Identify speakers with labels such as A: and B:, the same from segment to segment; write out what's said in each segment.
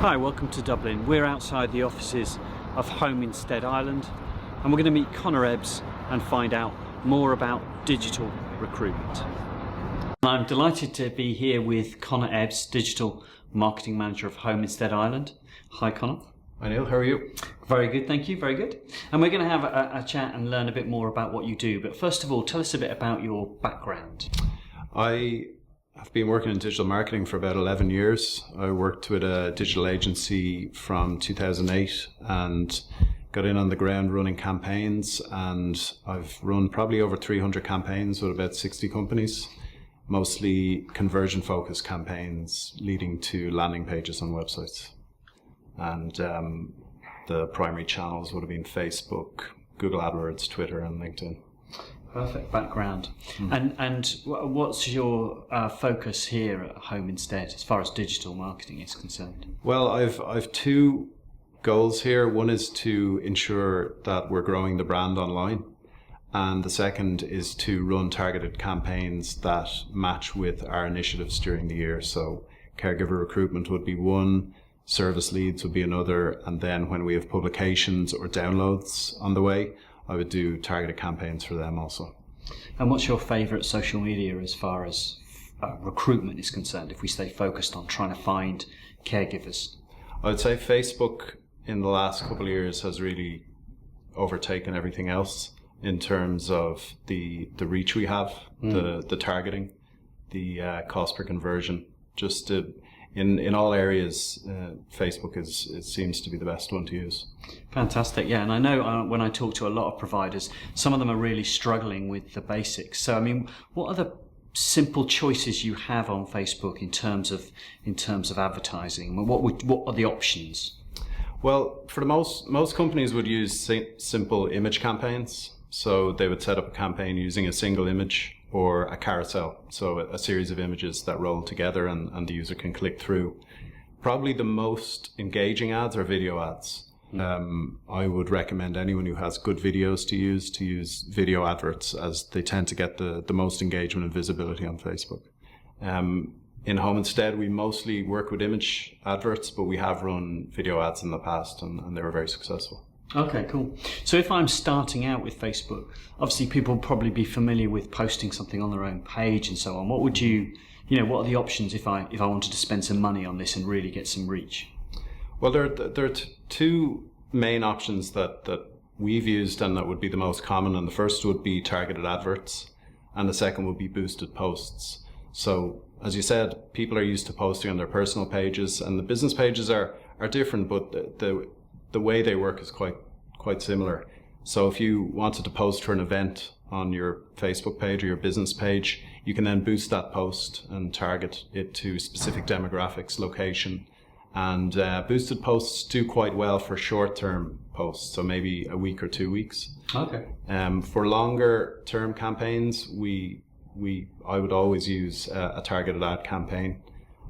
A: Hi, welcome to Dublin. We're outside the offices of Home Instead Ireland, and we're going to meet Conor Ebbs and find out more about digital recruitment. I'm delighted to be here with Conor Ebbs, Digital Marketing Manager of Home Instead Ireland. Hi Conor.
B: Hi Neil, how are you?
A: Very good, thank you, very good. And we're going to have a chat and learn a bit more about what you do, but first of all, tell us a bit about your background.
B: I've been working in digital marketing for about 11 years. I worked with a digital agency from 2008 and got in on the ground running campaigns, and I've run probably over 300 campaigns with about 60 companies, mostly conversion focused campaigns leading to landing pages on websites. And the primary channels would have been Facebook, Google AdWords, Twitter and LinkedIn.
A: Perfect background. And what's your focus here at Home Instead as far as digital marketing is concerned?
B: Well, I've two goals here. One is to ensure that we're growing the brand online, and the second is to run targeted campaigns that match with our initiatives during the year. So caregiver recruitment would be one, service leads would be another, and then when we have publications or downloads on the way, I would do targeted campaigns for them also.
A: And what's your favourite social media as far as recruitment is concerned, if we stay focused on trying to find caregivers?
B: I would say Facebook in the last couple of years has really overtaken everything else in terms of the reach we have, the targeting, the cost per conversion. Just in all areas, Facebook it seems to be the best one to use.
A: Fantastic, yeah. And I know when I talk to a lot of providers, some of them are really struggling with the basics. So, I mean, what are the simple choices you have on Facebook in terms of advertising? What are the options?
B: Well, for the most companies would use simple image campaigns. So they would set up a campaign using a single image or a carousel, so a series of images that roll together and the user can click through. Probably the most engaging ads are video ads. I would recommend anyone who has good videos to use video adverts, as they tend to get the most engagement and visibility on Facebook. In Home Instead, we mostly work with image adverts, but we have run video ads in the past and they were very successful.
A: Okay, cool. So if I'm starting out with Facebook, obviously people will probably be familiar with posting something on their own page and so on. What would what are the options if I wanted to spend some money on this and really get some reach?
B: Well, there are two main options that we've used and that would be the most common. And the first would be targeted adverts, and the second would be boosted posts. So as you said, people are used to posting on their personal pages, and the business pages are different, but the way they work is quite similar. So if you wanted to post for an event on your Facebook page or your business page, you can then boost that post and target it to specific demographics, location, and boosted posts do quite well for short-term posts, so maybe a week or 2 weeks.
A: Okay.
B: For longer-term campaigns, I would always use a targeted ad campaign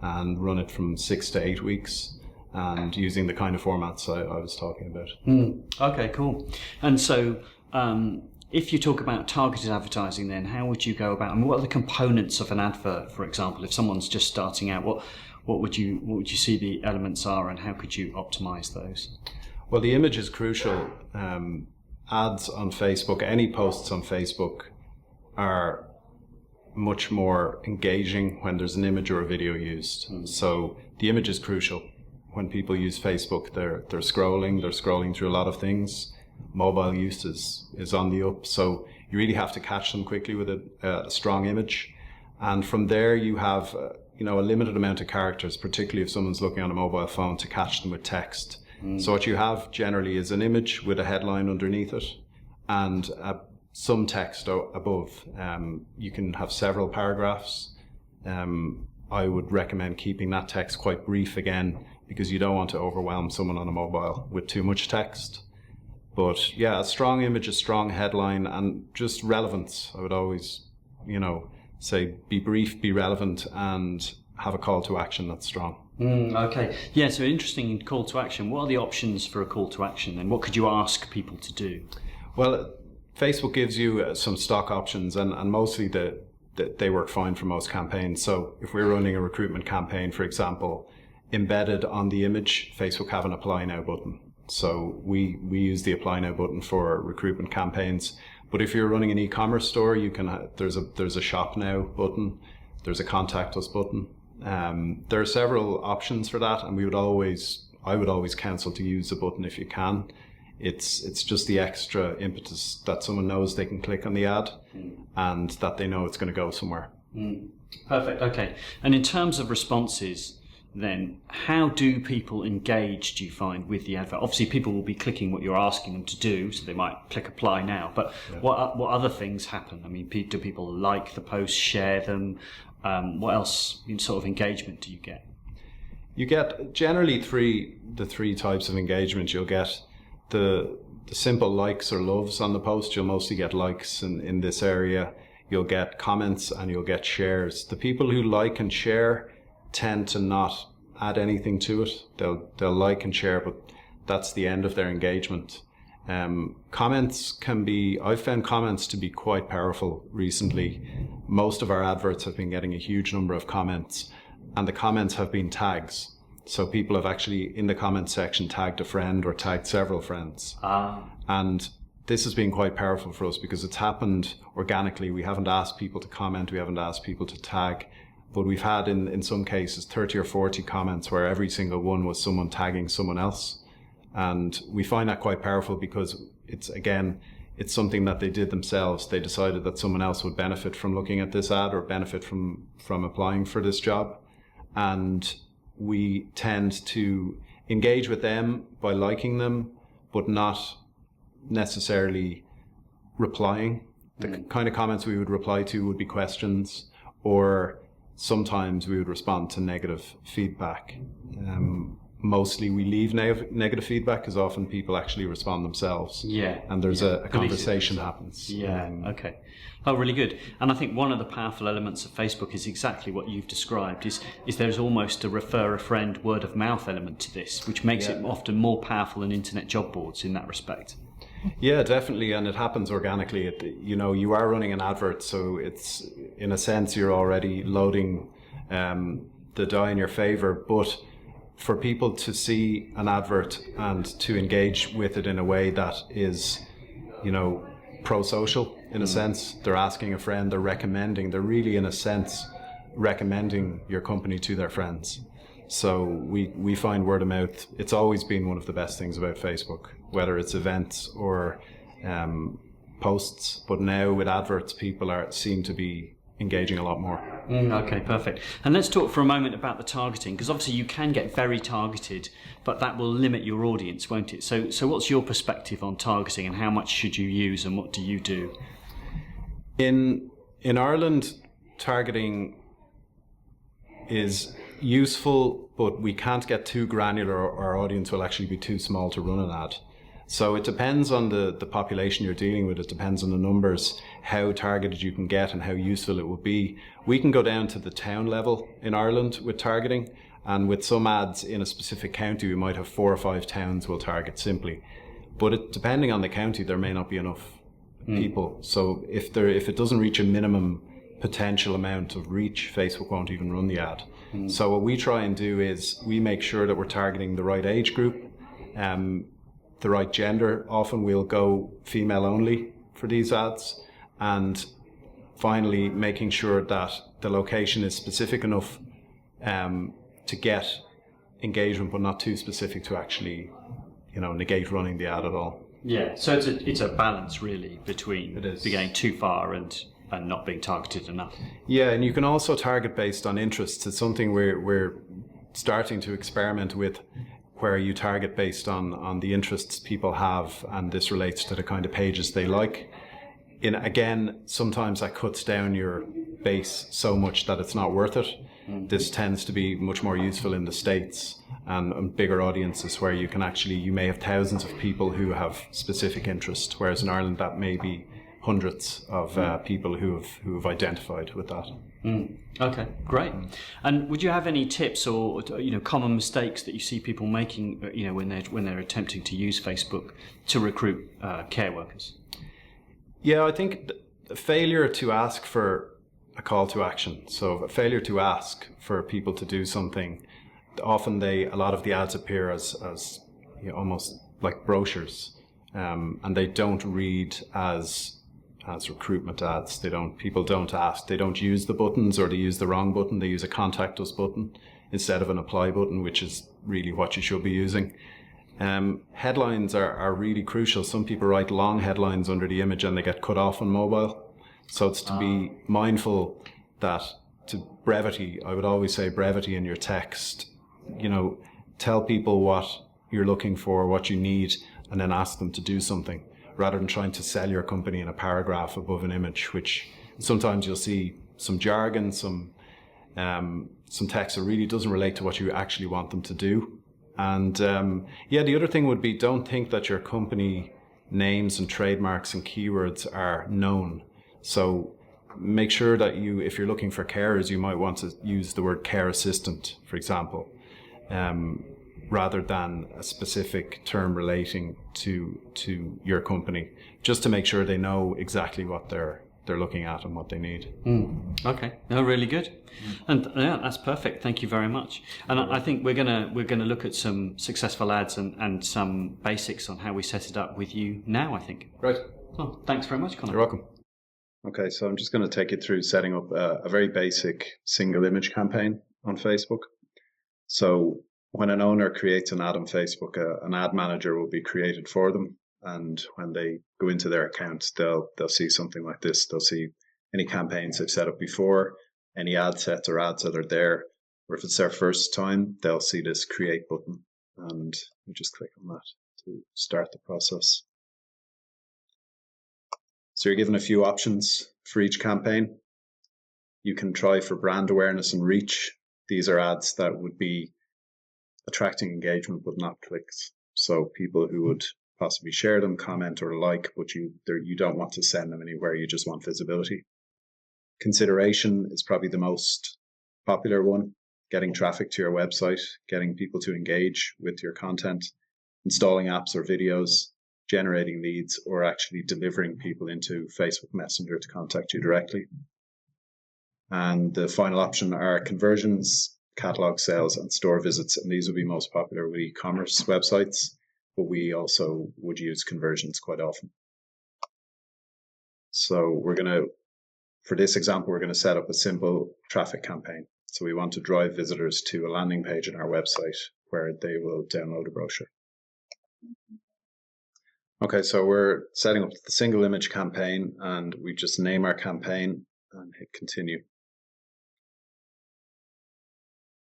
B: and run it from 6 to 8 weeks. And using the kind of formats I was talking about.
A: Okay, cool. And so if you talk about targeted advertising, then how would you go about, what are the components of an advert, for example? If someone's just starting out, what would you see the elements are, and how could you optimize those?
B: Well, the image is crucial. Ads on Facebook, any posts on Facebook are much more engaging when there's an image or a video used. So the image is crucial. When people use Facebook, they're scrolling through a lot of things. Mobile use is on the up, so you really have to catch them quickly with a strong image. And from there, you have a limited amount of characters, particularly if someone's looking on a mobile phone, to catch them with text. So what you have generally is an image with a headline underneath it and some text above. You can have several paragraphs. I would recommend keeping that text quite brief again, because you don't want to overwhelm someone on a mobile with too much text. But yeah, a strong image, a strong headline, and just relevance. I would always, say be brief, be relevant, and have a call to action that's strong.
A: Okay. Yeah, so interesting call to action. What are the options for a call to action, and what could you ask people to do?
B: Well, Facebook gives you some stock options, and mostly they work fine for most campaigns. So if we're running a recruitment campaign, for example, embedded on the image, Facebook have an apply now button. So we use the apply now button for recruitment campaigns. But if you're running an e-commerce store, you can there's a shop now button, there's a contact us button. There are several options for that, and I would always counsel to use the button if you can. It's just the extra impetus that someone knows they can click on the ad and that they know it's going to go somewhere.
A: Perfect. Okay. And in terms of responses, then how do people engage, do you find, with the advert? Obviously people will be clicking what you're asking them to do, so they might click apply now, but what other things happen? I mean, do people like the posts, share them? What else sort of engagement do you get?
B: You get generally the three types of engagement. You'll get the simple likes or loves on the post. You'll mostly get likes in this area. You'll get comments and you'll get shares. The people who like and share tend to not add anything to it. They'll like and share, but that's the end of their engagement. Comments I've found comments to be quite powerful recently. Most of our adverts have been getting a huge number of comments, and the comments have been tags. So people have actually, in the comments section, tagged a friend or tagged several friends. And this has been quite powerful for us because it's happened organically. We haven't asked people to comment, we haven't asked people to tag, but we've had in some cases 30 or 40 comments where every single one was someone tagging someone else. And we find that quite powerful because it's something that they did themselves. They decided that someone else would benefit from looking at this ad or benefit from applying for this job. And we tend to engage with them by liking them, but not necessarily replying. The kind of comments we would reply to would be questions, or sometimes we would respond to negative feedback. Mostly we leave negative feedback because often people actually respond themselves. And there's a conversation happens.
A: Okay. Oh, really good. And I think one of the powerful elements of Facebook is exactly what you've described, is there's almost a refer a friend, word of mouth element to this, which makes it often more powerful than internet job boards in that respect.
B: Yeah, definitely. And it happens organically. You are running an advert, so it's, in a sense, you're already loading the die in your favor. But for people to see an advert and to engage with it in a way that is, pro-social, in a sense, they're asking a friend, they're really, in a sense, recommending your company to their friends. So we find word of mouth, it's always been one of the best things about Facebook, whether it's events or posts. But now with adverts, people seem to be engaging a lot more.
A: Okay, perfect. And let's talk for a moment about the targeting, because obviously you can get very targeted, but that will limit your audience, won't it? So what's your perspective on targeting, and how much should you use, and what do you do?
B: In Ireland, targeting is useful, but we can't get too granular, or our audience will actually be too small to run an ad. So it depends on the population you're dealing with. It depends on the numbers, how targeted you can get and how useful it will be. We can go down to the town level in Ireland with targeting, and with some ads in a specific county, we might have 4 or 5 towns we'll target simply. But depending on the county, there may not be enough people. So if it doesn't reach a minimum potential amount of reach, Facebook won't even run the ad. So what we try and do is we make sure that we're targeting the right age group, the right gender. Often we'll go female only for these ads, and finally making sure that the location is specific enough to get engagement, but not too specific to actually negate running the ad at all.
A: So it's a balance really between going too far and not being targeted enough. And
B: you can also target based on interests. It's something we're starting to experiment with, where you target based on the interests people have, and this relates to the kind of pages they like. Again, sometimes that cuts down your base so much that it's not worth it. This tends to be much more useful in the States and bigger audiences, where you may have thousands of people who have specific interest, whereas in Ireland that may be hundreds of people who have identified with that.
A: Okay, great. And would you have any tips or common mistakes that you see people making when they're attempting to use Facebook to recruit care workers?
B: I think the failure to ask for a call to action, so a failure to ask for people to do something often a lot of the ads appear as almost like brochures, and they don't read as recruitment ads. People don't ask. They don't use the buttons, or they use the wrong button. They use a contact us button instead of an apply button, which is really what you should be using. Headlines are really crucial. Some people write long headlines under the image and they get cut off on mobile. So it's to be mindful that brevity, I would always say brevity in your text. Tell people what you're looking for, what you need, and then ask them to do something, rather than trying to sell your company in a paragraph above an image, which sometimes you'll see some jargon, some text that really doesn't relate to what you actually want them to do. And the other thing would be, don't think that your company names and trademarks and keywords are known. So make sure that if you're looking for carers, you might want to use the word care assistant, for example, rather than a specific term relating to your company, just to make sure they know exactly what they're looking at and what they need.
A: Okay, no, really good, and yeah, that's perfect. Thank you very much. And I think we're gonna look at some successful ads and some basics on how we set it up with you now, I think.
B: Right.
A: Oh, thanks very much, Conor.
B: You're welcome. Okay, so I'm just going to take you through setting up a very basic single image campaign on Facebook. So when an owner creates an ad on Facebook, an ad manager will be created for them. And when they go into their accounts, they'll see something like this. They'll see any campaigns they've set up before, any ad sets or ads that are there. Or if it's their first time, they'll see this create button. And you just click on that to start the process. So you're given a few options for each campaign. You can try for brand awareness and reach. These are ads that would be attracting engagement but not clicks. So people who would possibly share them, comment or like, but you don't want to send them anywhere, you just want visibility. Consideration is probably the most popular one. Getting traffic to your website, getting people to engage with your content, installing apps or videos, generating leads, or actually delivering people into Facebook Messenger to contact you directly. And the final option are conversions, catalog sales, and store visits. And these will be most popular with e-commerce websites, but we also would use conversions quite often. So for this example, we're going to set up a simple traffic campaign. So we want to drive visitors to a landing page on our website where they will download a brochure. Okay, so we're setting up the single image campaign, and we just name our campaign and hit continue.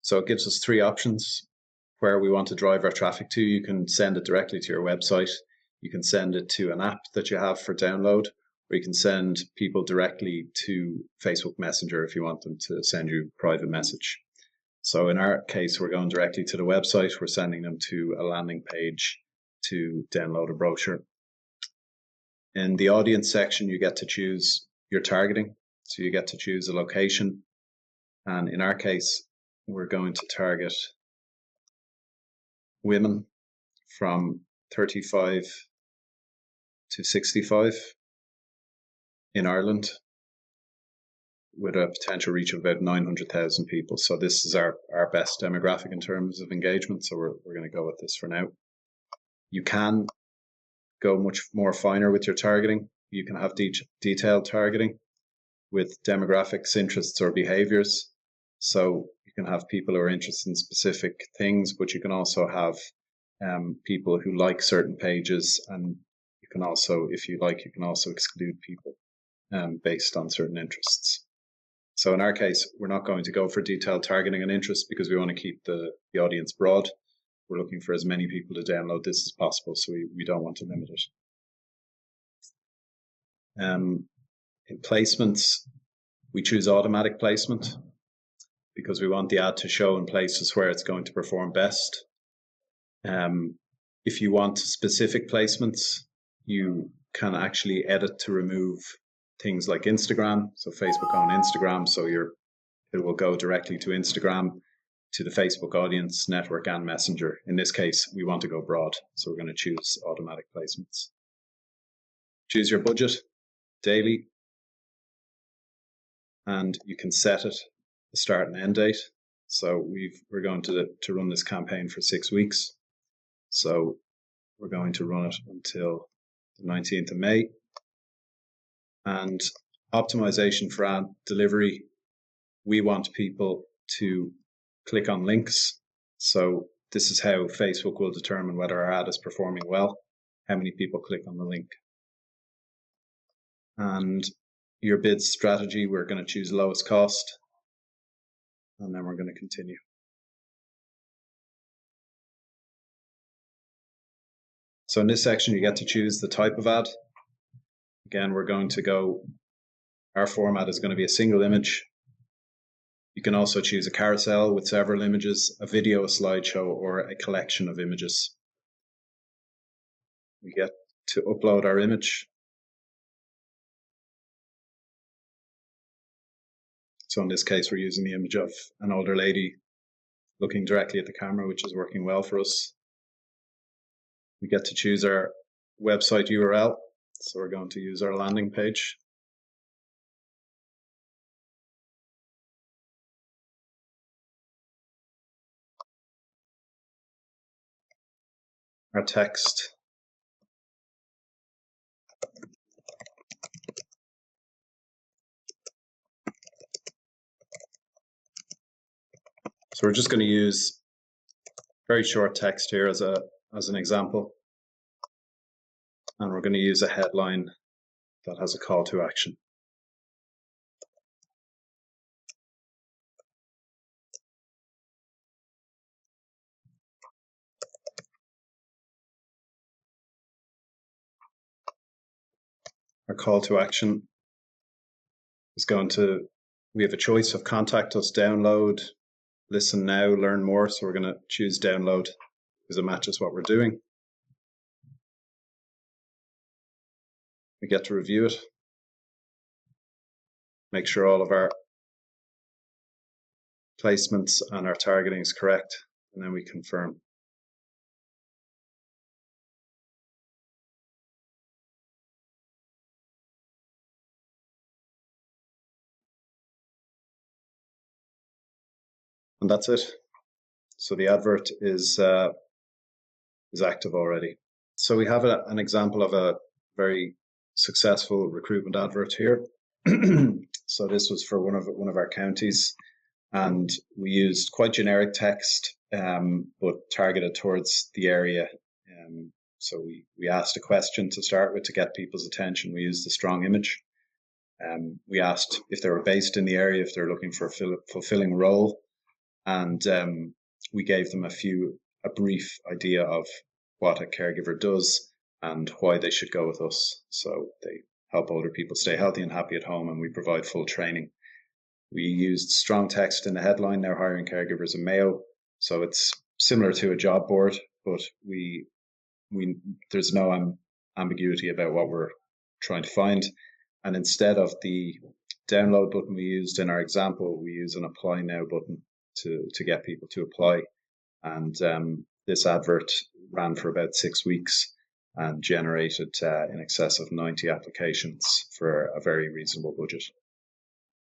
B: So it gives us three options where we want to drive our traffic to. You can send it directly to your website. You can send it to an app that you have for download, or you can send people directly to Facebook Messenger if you want them to send you a private message. So in our case, we're going directly to the website. We're sending them to a landing page to download a brochure. In the audience section, you get to choose your targeting. So you get to choose a location. And in our case, we're going to target women from 35 to 65 in Ireland, with a potential reach of about 900,000 people. So this is our best demographic in terms of engagement. So we're going to go with this for now. You can go much more finer with your targeting. You can have detailed targeting with demographics, interests, or behaviors. So you can have people who are interested in specific things, but you can also have people who like certain pages, and you can also, if you like, you can also exclude people based on certain interests. So in our case, we're not going to go for detailed targeting and interest because we want to keep the audience broad. We're looking for as many people to download this as possible, so we don't want to limit it. In placements, we choose automatic placement because we want the ad to show in places where it's going to perform best. If you want specific placements, you can actually edit to remove things like Instagram. So Facebook on Instagram, so it will go directly to Instagram, to the Facebook audience, network, and Messenger. In this case, we want to go broad, so we're going to choose automatic placements. Choose your budget, daily, and you can set it, the start and end date. So we're going to run this campaign for 6 weeks. So we're going to run it until the 19th of May. And optimization for ad delivery, we want people to click on links. So this is how Facebook will determine whether our ad is performing well, how many people click on the link. And your bid strategy, we're going to choose lowest cost, and then we're going to continue. So in this section, you get to choose the type of ad. Again, we're going to go, our format is going to be a single image. You can also choose a carousel with several images, a video, a slideshow, or a collection of images. We get to upload our image. So in this case, we're using the image of an older lady looking directly at the camera, which is working well for us. We get to choose our website URL. So we're going to use our landing page. Our text. So we're just going to use very short text here as an example. And we're going to use a headline that has a call to action. Our call to action is going to, we have a choice of contact us, download, listen now, learn more. So we're going to choose download because it matches what we're doing. We get to review it, make sure all of our placements and our targeting is correct, and then we confirm. And that's it. So the advert is active already. So we have an example of a very successful recruitment advert here. So this was for one of our counties, and we used quite generic text, but targeted towards the area. So we asked a question to start with to get people's attention. We used a strong image. We asked if they were based in the area, if they're looking for a fulfilling role, and we gave them a brief idea of what a caregiver does and why they should go with us. So they help older people stay healthy and happy at home, and we provide full training. We used strong text in the headline, now hiring caregivers in Mayo. So it's similar to a job board, but there's no ambiguity about what we're trying to find. And instead of the download button we used in our example, we use an apply now button to get people to apply. And this advert ran for about 6 weeks and generated in excess of 90 applications for a very reasonable budget.